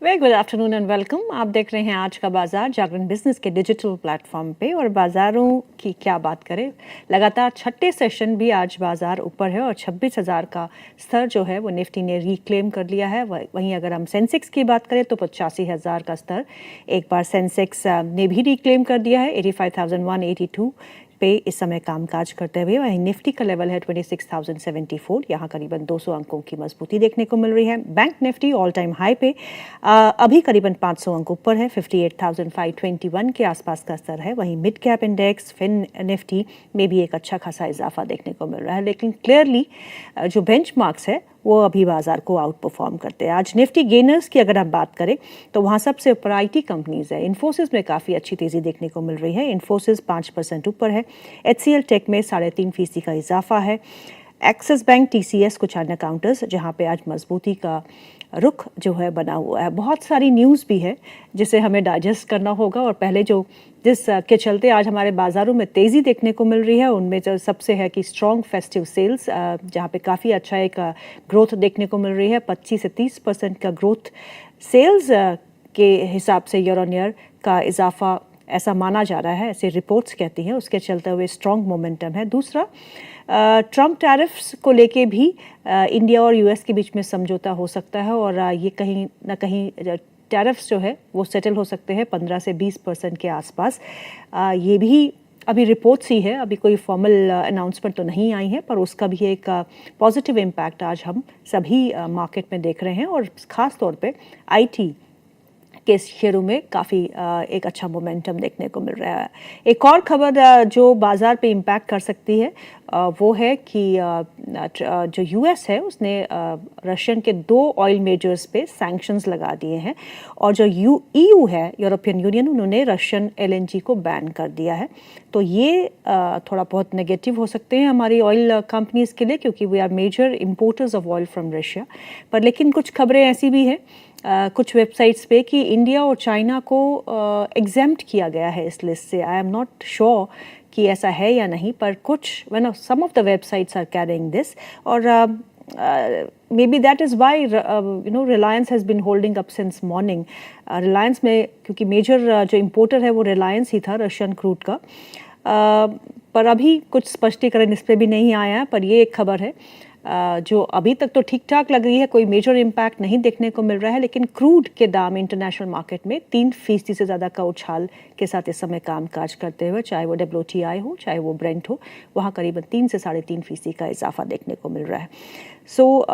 Very good afternoon and welcome. आप देख रहे हैं आज का बाजार जागरण बिजनेस के डिजिटल प्लेटफॉर्म पे। और बाजारों की क्या बात करें, लगातार छठे सेशन भी आज बाजार ऊपर है और 26,000 का स्तर जो है वो निफ्टी ने रिक्लेम कर लिया है। वहीं अगर हम सेंसेक्स की बात करें तो 85,000 का स्तर एक बार सेंसेक्स ने भी रिक्लेम कर दिया है 85,182 पे इस समय कामकाज करते हुए। वहीं निफ्टी का लेवल है 26,074, यहाँ करीबन 200 अंकों की मजबूती देखने को मिल रही है। Bank Nifty all time high पे अभी करीबन 500 अंक ऊपर है, 58,521 के आसपास का स्तर है। वहीं mid cap index fin Nifty में भी एक अच्छा खासा इजाफा देखने को मिल रहा है, लेकिन क्लियरली जो बेंचमार्क्स है वो अभी बाजार को आउट परफॉर्म करते हैं। आज निफ्टी गेनर्स की अगर हम बात करें तो वहाँ सबसे ऊपर आईटी कंपनीज है। इन्फोसिस में काफ़ी अच्छी तेज़ी देखने को मिल रही है, इन्फोसिस 5% ऊपर है। HCL टेक में 3.5% का इजाफा है। एक्सिस बैंक, TCS, कुछ अन्य काउंटर्स जहाँ पे आज मजबूती का रुख जो है बना हुआ है। बहुत सारी न्यूज़ भी है जिसे हमें डाइजेस्ट करना होगा, और पहले जिस के चलते आज हमारे बाज़ारों में तेज़ी देखने को मिल रही है उनमें जो सबसे है कि स्ट्रॉन्ग फेस्टिव सेल्स, जहाँ पे काफ़ी अच्छा एक ग्रोथ देखने को मिल रही है। 25 से 30% का ग्रोथ सेल्स के हिसाब से ईयर ऑन ईयर का इजाफा ऐसा माना जा रहा है, ऐसे रिपोर्ट्स कहती हैं। उसके चलते हुए स्ट्रॉन्ग मोमेंटम है। दूसरा, ट्रम्प टैरिफ्स को लेके भी इंडिया और US के बीच में समझौता हो सकता है, और ये कहीं ना कहीं टैरिफ्स जो है वो सेटल हो सकते हैं 15 से 20% के आसपास। ये भी अभी रिपोर्ट्स ही है, अभी कोई फॉर्मल अनाउंसमेंट तो नहीं आई है, पर उसका भी एक पॉजिटिव इम्पैक्ट आज हम सभी मार्केट में देख रहे हैं। और ख़ास तौर पे IT के शेयरों में काफ़ी एक अच्छा मोमेंटम देखने को मिल रहा है। एक और खबर जो बाज़ार पे इम्पैक्ट कर सकती है वो है कि जो US है उसने रशियन के 2 ऑयल मेजर्स पे सैंक्शंस लगा दिए हैं, और जो EU है, यूरोपियन यूनियन, उन्होंने रशियन LNG को बैन कर दिया है। तो ये थोड़ा बहुत नेगेटिव हो सकते हैं हमारी ऑयल कंपनीज़ के लिए, क्योंकि we are major importers of oil from Russia. पर लेकिन कुछ खबरें ऐसी भी हैं कुछ वेबसाइट्स पे कि इंडिया और चाइना को एग्जेम्प्ट किया गया है इस लिस्ट से। आई एम नॉट श्योर कि ऐसा है या नहीं, पर कुछ some of the websites are carrying this, और may be that is why Reliance has been holding up since morning. Reliance में क्योंकि मेजर जो इम्पोर्टर है वो रिलायंस ही था रशियन क्रूड का, पर अभी कुछ स्पष्टीकरण इस पर भी नहीं आया है। पर ये एक खबर है जो अभी तक तो ठीक ठाक लग रही है, कोई मेजर इम्पैक्ट नहीं देखने को मिल रहा है। लेकिन क्रूड के दाम इंटरनेशनल मार्केट में 3% से ज़्यादा का उछाल के साथ इस समय कामकाज करते हुए, चाहे वो WTI हो चाहे वो ब्रेंट हो, वहाँ करीबन 3 से 3.5% का इजाफा देखने को मिल रहा है। सो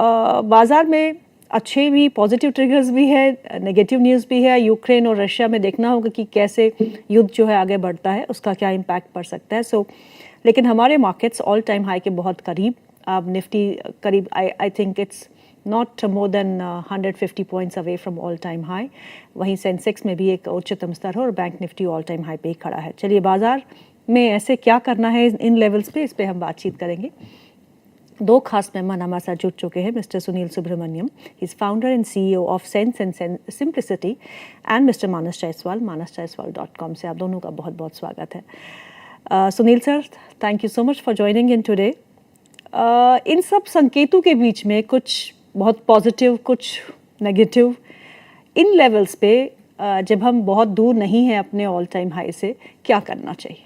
बाज़ार में अच्छे भी पॉजिटिव ट्रिगर्स भी है, नेगेटिव न्यूज़ भी है। यूक्रेन और रशिया में देखना होगा कि कैसे युद्ध जो है आगे बढ़ता है, उसका क्या इम्पैक्ट पड़ सकता है। लेकिन हमारे मार्केट्स ऑल टाइम हाई के बहुत करीब, अब निफ्टी करीब I think it's not more than 150 points away from all time high. वहीं सेंसेक्स में भी एक उच्चतम स्तर है और bank Nifty all time high पे ही खड़ा है। चलिए, बाजार में ऐसे क्या करना है इन लेवल्स पे, इस पे हम बातचीत करेंगे। 2 खास मेहमान हमारे साथ जुड़ चुके हैं। Mister Sunil Subramaniam, he is founder and CEO of Sense and Simplicity, and Mister Manas Jaiswal, manasjaiswal.com से। आप दोनों का बहुत बहुत स्वागत है। Sunil sir, thank you so much for joining in today. इन सब संकेतों के बीच में कुछ बहुत पॉजिटिव, कुछ नेगेटिव, इन लेवल्स पे जब हम बहुत दूर नहीं हैं अपने ऑल टाइम हाई से, क्या करना चाहिए?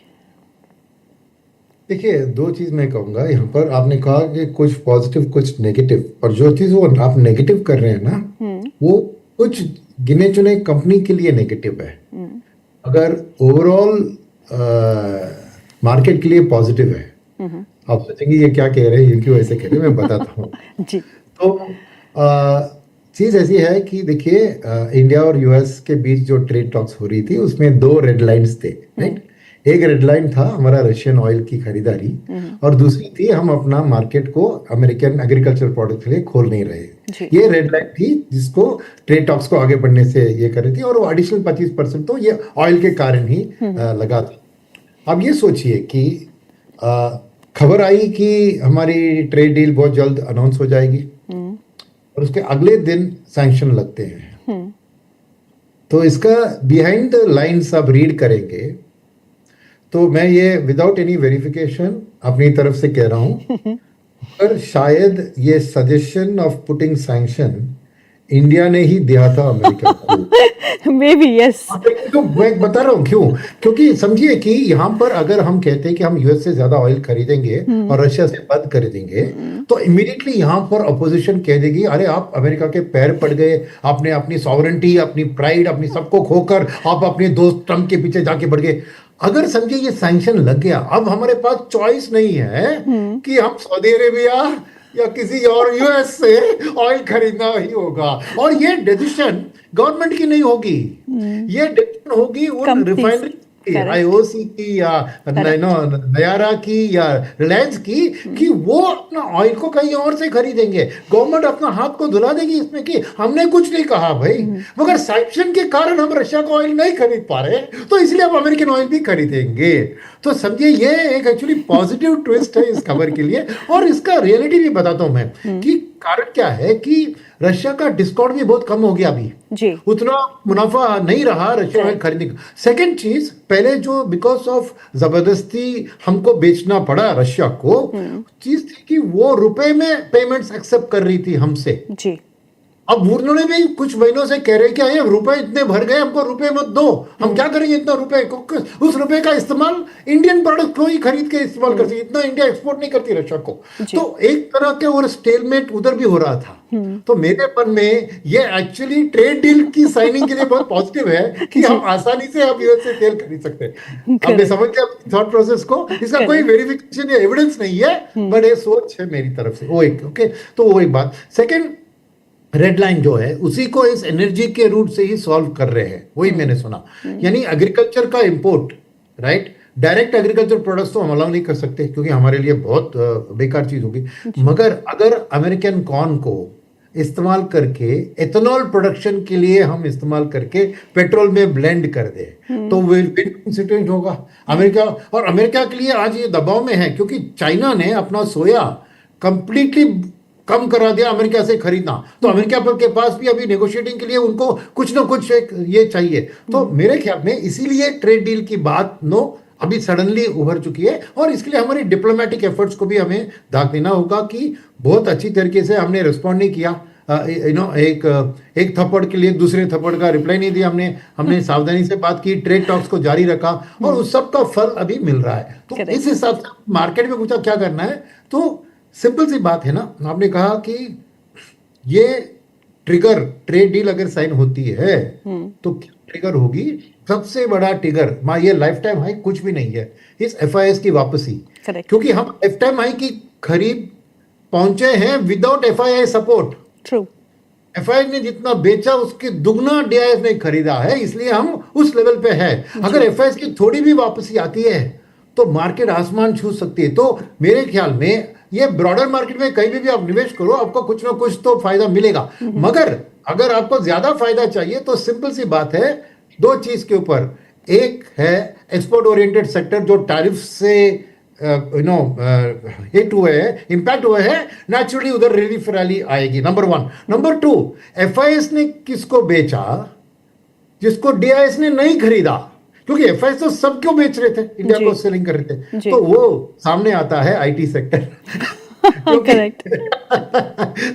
देखिए, 2 चीज मैं कहूँगा यहाँ पर। आपने कहा कि कुछ पॉजिटिव कुछ नेगेटिव, और जो चीज़ वो आप नेगेटिव कर रहे हैं ना, वो कुछ गिने चुने कंपनी के लिए नेगेटिव है। अगर ओवरऑल मार्केट के लिए पॉजिटिव है। आप सोचेंगे ये क्या कह रहे हैं, ये क्यों ऐसे कह रहे हैं, मैं बताता हूँ। जी। तो चीज़ ऐसी है कि देखिए, इंडिया और US के बीच जो ट्रेड टॉक्स हो रही थी उसमें 2 रेड लाइन्स थे, राइट। एक रेड लाइन था हमारा रशियन ऑयल की खरीदारी, और दूसरी थी हम अपना मार्केट को अमेरिकन एग्रीकल्चर प्रोडक्ट के लिए खोल नहीं रहे। ये रेड लाइन थी जिसको ट्रेड टॉक्स को आगे बढ़ने से ये कर रही थी, और वो एडिशनल 25% तो ये ऑयल के कारण ही लगा था। अब ये सोचिए कि खबर आई कि हमारी ट्रेड डील बहुत जल्द अनाउंस हो जाएगी, और उसके अगले दिन सैंक्शन लगते हैं। तो इसका बिहाइंड द लाइन्स आप रीड करेंगे तो मैं ये विदाउट एनी वेरिफिकेशन अपनी तरफ से कह रहा हूं, पर शायद ये suggestion of putting sanction India ने ही दिया था अमेरिका को। May be yes. तो मैं बता रहा हूँ क्यों, क्योंकि समझिए कि यहाँ पर अगर हम कहते हैं कि हम यूएस से ज्यादा ऑयल खरीदेंगे और रशिया से बंद खरीदेंगे, तो इमीडिएटली यहाँ पर अपोजिशन कह देगी अरे आप अमेरिका के पैर पड़ गए, आपने अपनी सॉवरेंटी, अपनी प्राइड, अपनी सबको खोकर आप अपने दोस्त ट्रम्प के पीछे जाके बढ़ गए। अगर समझिए ये सैंक्शन लग गया, अब हमारे पास चॉइस नहीं है कि हम सऊदी अरेबिया या किसी और यूएस से ऑयल खरीदना ही होगा। और ये डिसीजन गवर्नमेंट की नहीं होगी, ये डिसीजन होगी उन Companies, रिफाइनरी की, correct. आईओसी की या नयारा की या रिलायंस की, कि वो अपना ऑयल को कहीं और से खरीदेंगे। गवर्नमेंट अपना हाथ को धुला देगी इसमें कि हमने कुछ नहीं कहा भाई, मगर सैंक्शन के कारण हम रशिया का ऑयल नहीं खरीद पा रहे, तो इसलिए हम अमेरिकन ऑयल भी खरीदेंगे। तो समझिए ये एक एक्चुअली पॉजिटिव ट्विस्ट है इस खबर के लिए। और इसका रियलिटी भी बताता हूं मैं कि कारण क्या है कि रशिया का डिस्काउंट भी बहुत कम हो गया अभी जी, उतना मुनाफा नहीं रहा रशिया ऑयल खरीदने का। सेकेंड चीज, पहले जो बिकॉज ऑफ जबरदस्ती हमको बेचना पड़ा रशिया को, चीज थी कि वो रुपए में पेमेंट्स एक्सेप्ट कर रही थी हमसे। जी, अब उन्होंने भी कुछ महीनों से कह रहे कि अरे रुपए इतने भर गए, हमको रुपए मत दो, हम क्या करेंगे इतना रुपए को, उस रुपए का इस्तेमाल इंडियन प्रोडक्ट को ही खरीद के इस्तेमाल कर सके, इतना इंडिया एक्सपोर्ट नहीं करती रशिया को। तो एक तरह के और स्टेलमेट उधर भी हो रहा था। तो मेरे मन में ये एक्चुअली ट्रेड डील की साइनिंग के लिए बहुत पॉजिटिव है कि हम आसानी से अब यूएस से तेल खरीद सकते हैं। आपने समझ लिया थॉट प्रोसेस को, इसका कोई वेरिफिकेशन या एविडेंस नहीं है, बट ये सोच है मेरी तरफ से। वो एक ओके, तो वो एक बात। सेकेंड, रेड लाइन जो है उसी को इस एनर्जी के रूट से ही सॉल्व कर रहे हैं, वही मैंने सुना। यानी एग्रीकल्चर का import, right, direct agriculture products तो हम अलाउ नहीं कर सकते क्योंकि हमारे लिए बहुत बेकार चीज होगी। मगर अगर अमेरिकन कॉर्न को इस्तेमाल करके एथेनॉल प्रोडक्शन के लिए हम इस्तेमाल करके पेट्रोल में ब्लेंड कर दे, तो विन सिचुएशन होगा अमेरिका। और अमेरिका के लिए आज ये दबाव में है क्योंकि चाइना ने अपना सोया कंप्लीटली कम करा दिया अमेरिका से खरीदना। तो अमेरिका पर के पास भी अभी नेगोशिएटिंग के लिए उनको कुछ ना कुछ एक ये चाहिए। तो मेरे ख्याल में इसीलिए ट्रेड डील की बात अभी सडनली उभर चुकी है। और इसके लिए हमारी डिप्लोमेटिक एफर्ट्स को भी हमें दाग देना होगा कि बहुत अच्छी तरीके से हमने रिस्पॉन्ड नहीं किया। एक थप्पड़ के लिए दूसरे थप्पड़ का रिप्लाई नहीं दिया हमने सावधानी से बात की, ट्रेड टॉक्स को जारी रखा और उस सब का फल अभी मिल रहा है। तो इस हिसाब से मार्केट में पूछा क्या करना है, तो सिंपल सी बात है ना, आपने कहा कि ये ट्रिगर ट्रेड डील अगर साइन होती है तो क्या ट्रिगर होगी? सबसे बड़ा ट्रिगर ये लाइफ टाइम हाई कुछ भी नहीं है, इस एफआईएस की वापसी। क्योंकि हम लाइफ टाइम हाई की खरीद पहुंचे हैं without FII support. True, FII ने जितना बेचा उसके दुगना डीआईएस ने खरीदा है, इसलिए हम उस लेवल पे है। अगर एफआईआई की थोड़ी भी वापसी आती है तो मार्केट आसमान छू सकती है। तो मेरे ख्याल में ये ब्रॉडर मार्केट में कहीं भी आप निवेश करो, आपको कुछ ना कुछ तो फायदा मिलेगा। मगर अगर आपको ज्यादा फायदा चाहिए तो सिंपल सी बात है, दो चीज के ऊपर। एक है एक्सपोर्ट ओरिएंटेड सेक्टर जो टैरिफ से हिट हुए हैं, इंपैक्ट हुए हैं, नेचुरली उधर रिलीफ रैली आएगी, number one. Number two, FIS ने किसको बेचा? जिसको डीआईएस ने नहीं खरीदा, क्योंकि एफआईएस तो सब क्यों बेच रहे थे, इंडिया को सेलिंग कर रहे थे। तो वो सामने आता है आईटी सेक्टर। Correct,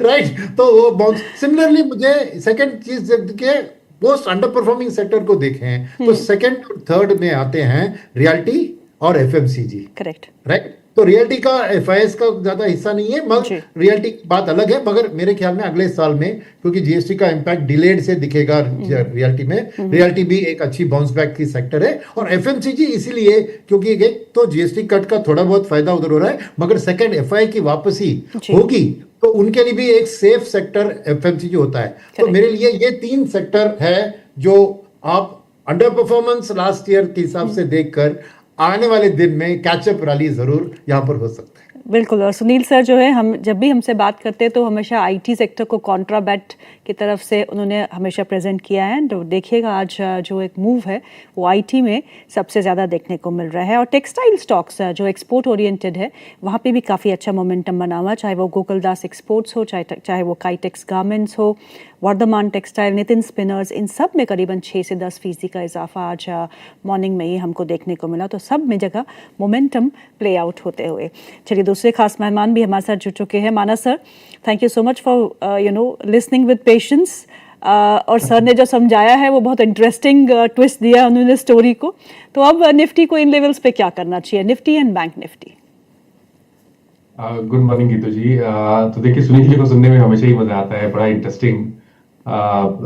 right. तो वो बाउंस। सिमिलरली मुझे सेकंड चीज के मोस्ट अंडर परफॉर्मिंग सेक्टर को देखें तो सेकंड और थर्ड में आते हैं रियल्टी और एफएमसीजी। Correct, right. तो रियल्टी का एफआईएस का ज्यादा हिस्सा नहीं है, मगर रियल्टी की बात अलग है। मगर मेरे ख्याल में अगले साल में, क्योंकि जीएसटी का इंपैक्ट डिलेड से दिखेगा रियल्टी में, रियल्टी भी एक अच्छी बाउंस बैक की सेक्टर है। और एफएमसीजी इसीलिए क्योंकि एक तो जीएसटी कट का थोड़ा बहुत फायदा उधर हो रहा है, मगर सेकंड एफआई की वापसी होगी तो उनके लिए भी एक सेफ सेक्टर एफएमसीजी होता है। तो मेरे लिए ये तीन सेक्टर है जो आप अंडर परफॉर्मेंस लास्ट ईयर के हिसाब से देखकर आने वाले दिन में कैचअप रैली जरूर यहाँ पर हो सकता है। बिल्कुल। और सुनील सर जो है, हम जब भी हमसे बात करते हैं तो हमेशा आईटी सेक्टर को कॉन्ट्राबैट की तरफ से उन्होंने हमेशा प्रेजेंट किया है। तो देखिएगा आज जो एक मूव है वो आईटी में सबसे ज़्यादा देखने को मिल रहा है। और टेक्सटाइल स्टॉक्स जो एक्सपोर्ट ओरिएंटेड है वहाँ पे भी काफ़ी अच्छा मोमेंटम बना हुआ, चाहे वो गोकुलदास एक्सपोर्ट्स हो, चाहे वो काइटेक्स गारमेंट्स हो, वर्धमान टेक्सटाइल, नितिन स्पिनर्स, इन सब में करीबन 6 से 10% का इजाफा आज मॉर्निंग में ही हमको देखने को मिला। तो सब में जगह मोमेंटम प्ले आउट होते हुए। चलिए, दूसरे खास मेहमान भी हमारे साथ जुड़ चुके हैं। Manas sir, thank you so much for listening with patience. और सर ने जो समझाया है वो बहुत इंटरेस्टिंग ट्विस्ट दिया उन्होंने स्टोरी को। तो अब निफ्टी को इन लेवल्स पे क्या करना चाहिए, Nifty and bank Nifty? Good morning Geetu ji. तो देखिए, सुनील जी को सुनने में हमेशा ही मजा आता है, बड़ा इंटरेस्टिंग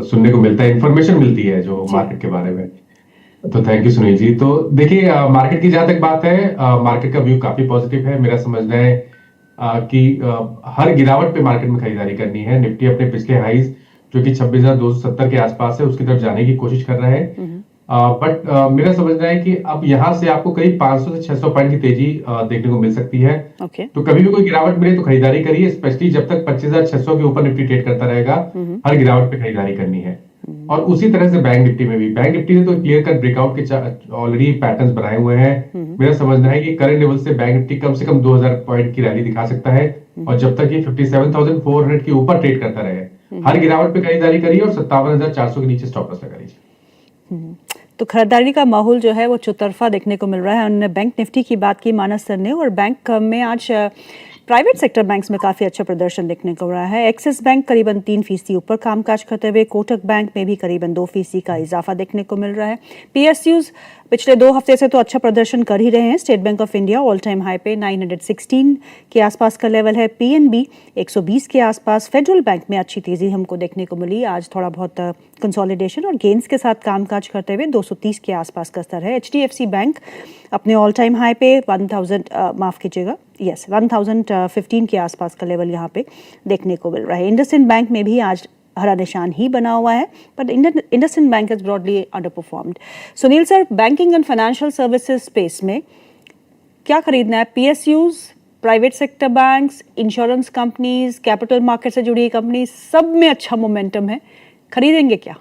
सुनने को मिलता है, इंफॉर्मेशन मिलती है जो मार्केट के बारे में। तो थैंक यू सुनील जी। तो देखिए, मार्केट की जहां तक बात है, मार्केट का व्यू काफी पॉजिटिव है। मेरा समझना है कि हर गिरावट पे मार्केट में खरीदारी करनी है। निफ्टी अपने पिछले हाईज जो कि 26,270 के आसपास है उसकी तरफ जाने की कोशिश कर रहा है। बट मेरा समझना है कि अब यहां से आपको करीब 500 से 600 पॉइंट की तेजी देखने को मिल सकती है। तो कभी भी कोई गिरावट मिले तो खरीदारी करिए, स्पेशली जब तक 25,600 के ऊपर निफ्टी ट्रेड करता रहेगा, हर गिरावट पे खरीदारी करनी है। और उसी तरह से बैंक निफ्टी में भी, बैंक निफ्टी ने तो क्लियर कट ब्रेकआउट के ऑलरेडी पैटर्न्स बनाए हुए हैं। मेरा समझना है कि करंट लेवल से बैंक निफ्टी कम से कम 2000 पॉइंट की रैली दिखा सकता है। और जब तक ये 57,400 के ऊपर ट्रेड करता रहे, हर गिरावट पे खरीदारी करिए और 57,400 के नीचे स्टॉप लॉस लगा लीजिए। तो खरीदारी का माहौल जो है वो चौतरफा देखने को मिल रहा है। उन्होंने बैंक निफ्टी की बात की मानस सर ने, और बैंक में आज प्राइवेट सेक्टर बैंक्स में काफ़ी अच्छा प्रदर्शन देखने को रहा है। एक्सिस बैंक करीबन 3% ऊपर कामकाज करते हुए, कोटक बैंक में भी करीबन 2% का इजाफा देखने को मिल रहा है। पीएसयूज पिछले 2 हफ्ते से तो अच्छा प्रदर्शन कर ही रहे हैं। State bank of India all time high पे 916 के आसपास का लेवल है। पीएनबी 120 के आसपास। फेडरल बैंक में अच्छी तेजी हमको देखने को मिली, आज थोड़ा बहुत कंसोलिडेशन और गेंस के साथ कामकाज करते हुए 230 के आसपास का स्तर है। एचडीएफसी बैंक अपने ऑल टाइम हाई पे 1015 के आसपास का लेवल यहाँ पे देखने को मिल रहा है। इंडसइंड बैंक में भी आज हरा निशान ही बना हुआ है, but IndusInd bank is broadly under performed. Sunil sir, banking and financial services space में क्या खरीदना है? PSUs, private sector banks, insurance companies, capital market से जुड़ी कंपनी, सब में अच्छा मोमेंटम है, खरीदेंगे क्या?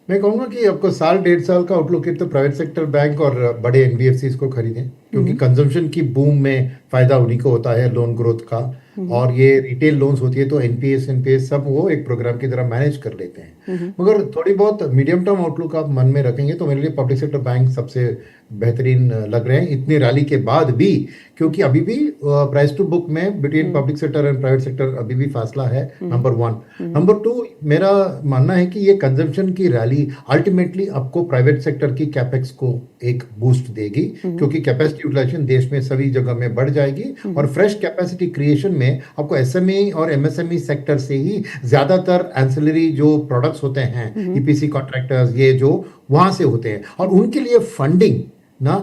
मैं कहूंगा कि आपको साल 1.5 साल का आउटलुक है तो प्राइवेट सेक्टर बैंक और बड़े एनबीएफसीज को खरीदें, क्योंकि कंजम्पशन की बूम में फायदा उन्हीं को होता है, लोन ग्रोथ का। और ये रिटेल लोन्स होती है तो एनपीएस सब वो एक प्रोग्राम की तरह मैनेज कर लेते हैं। मगर थोड़ी बहुत मीडियम टर्म आउटलुक आप मन में रखेंगे तो मेरे लिए पब्लिक सेक्टर बैंक सबसे बेहतरीन लग रहे हैं इतनी रैली के बाद भी, क्योंकि अभी भी प्राइस टू बुक में between public sector and private sector अभी भी फासला है, नंबर 1। नंबर 2, मेरा मानना है कि ये कंजम्पशन की रैली अल्टीमेटली आपको प्राइवेट सेक्टर की कैपेक्स को एक बूस्ट देगी, क्योंकि कैपेसिटी यूटिलाइजेशन देश में सभी जगह में बढ़ जाएगी। और फ्रेश कैपेसिटी क्रिएशन में आपको एसएमई और एमएसएमई सेक्टर से ही ज्यादातर एंसिलरी जो प्रोडक्ट्स होते हैं, ईपीसी कॉन्ट्रैक्टर्स, ये जो वहां से होते हैं, और उनके लिए फंडिंग ना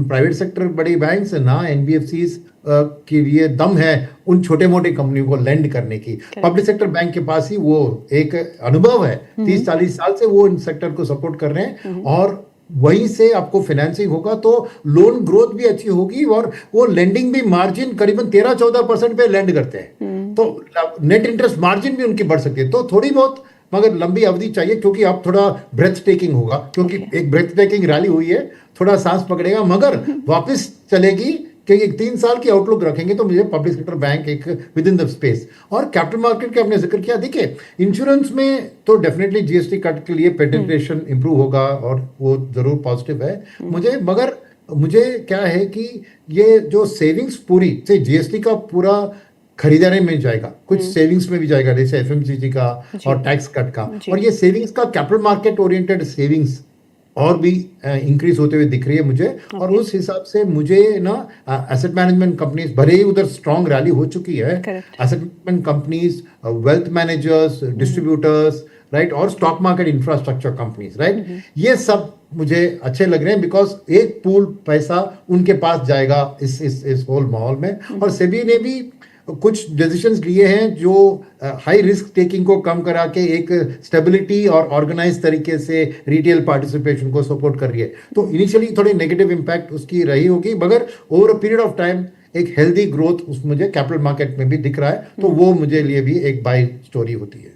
प्राइवेट सेक्टर बड़ी बैंक्स, ना एनबीएफसीज के लिए दम है उन छोटे मोटे कंपनियों को लेंड करने की। पब्लिक सेक्टर बैंक के पास ही वो एक अनुभव है, 30-40 साल से वो इन सेक्टर को सपोर्ट कर रहे हैं, और वहीं से आपको फाइनेंसिंग होगा तो लोन ग्रोथ भी अच्छी होगी, और वो लेंडिंग भी मार्जिन करीबन 13-14% पे लेंड करते हैं, तो नेट इंटरेस्ट मार्जिन भी उनकी बढ़ सकती है। तो थोड़ी बहुत मगर लंबी अवधि चाहिए, क्योंकि आप थोड़ा ब्रेथ टेकिंग होगा, क्योंकि एक ब्रेथ टेकिंग रैली हुई है, थोड़ा सांस पकड़ेगा मगर वापस चलेगी। क्योंकि 3 साल की आउटलुक रखेंगे तो मुझे पब्लिक सेक्टर बैंक एक विद इन द स्पेस। और कैपिटल मार्केट के आपने जिक्र किया, देखिए इंश्योरेंस में तो डेफिनेटली जीएसटी कट के लिए पेनिट्रेशन इंप्रूव होगा और वो जरूर पॉजिटिव है मुझे। मगर मुझे क्या है कि ये जो सेविंग्स पूरी से जीएसटी का पूरा खरीदारी में जाएगा, कुछ सेविंग्स में भी जाएगा, जैसे एफएमसीजी का और टैक्स कट का, और ये सेविंग्स का कैपिटल मार्केट ओरिएंटेड सेविंग्स और भी इंक्रीज होते हुए दिख रही है मुझे। और उस हिसाब से मुझे ना एसेट मैनेजमेंट कंपनीज, भले ही उधर स्ट्रॉन्ग रैली हो चुकी है, asset management companies, wealth managers, distributors, right, और stock market infrastructure companies, right, ये सब मुझे अच्छे लग रहे हैं, बिकॉज एक पूल पैसा उनके पास जाएगा इस होल माहौल में। और सेबी ने भी कुछ डिसीजंस लिए हैं जो हाई रिस्क टेकिंग को कम करा के एक स्टेबिलिटी और ऑर्गेनाइज तरीके से रिटेल पार्टिसिपेशन को सपोर्ट कर रही है। तो इनिशियली थोड़ी नेगेटिव इंपैक्ट उसकी रही होगी, मगर over a period of time एक हेल्दी ग्रोथ उस मुझे कैपिटल मार्केट में भी दिख रहा है, तो वो मुझे लिए भी एक बाय स्टोरी होती है।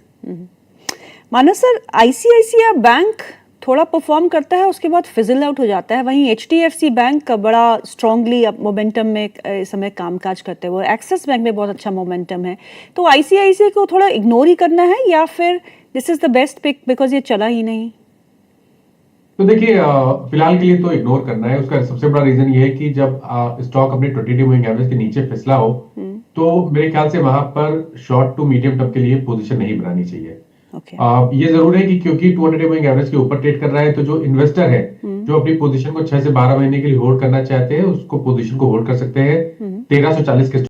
मानस सर, आईसीआईसीआई बैंक थोड़ा परफॉर्म करता है, उसके बाद फिजल आउट हो जाता है। वहीं HDFC बैंक का बड़ा स्ट्रांगली अब मोमेंटम में इस समय कामकाज करते हैं। वो एक्सिस बैंक में बहुत अच्छा मोमेंटम है। तो ICICI को थोड़ा इग्नोर ही करना है या फिर this is the best pick because ये चला ही नहीं? तो देखिए फिलहाल के लिए तो इग्नोर करना है। उसका सबसे बड़ा रीजन ये है कि जब स्टॉक अपने 20 मूविंग एवरेज के नीचे फिसला हो तो मेरे ख्याल से वहां पर शॉर्ट टू मीडियम टर्म के लिए पोजीशन नहीं बनानी चाहिए। ओके। ये जरूर है कि क्योंकि 200 मूविंग एवरेज के ऊपर ट्रेड कर रहा है तो जो इन्वेस्टर है जो अपनी पोजीशन को 6 से 12 महीने के लिए होल्ड करना चाहते हैं उसको पोजीशन को होल्ड कर सकते हैं। 1340 के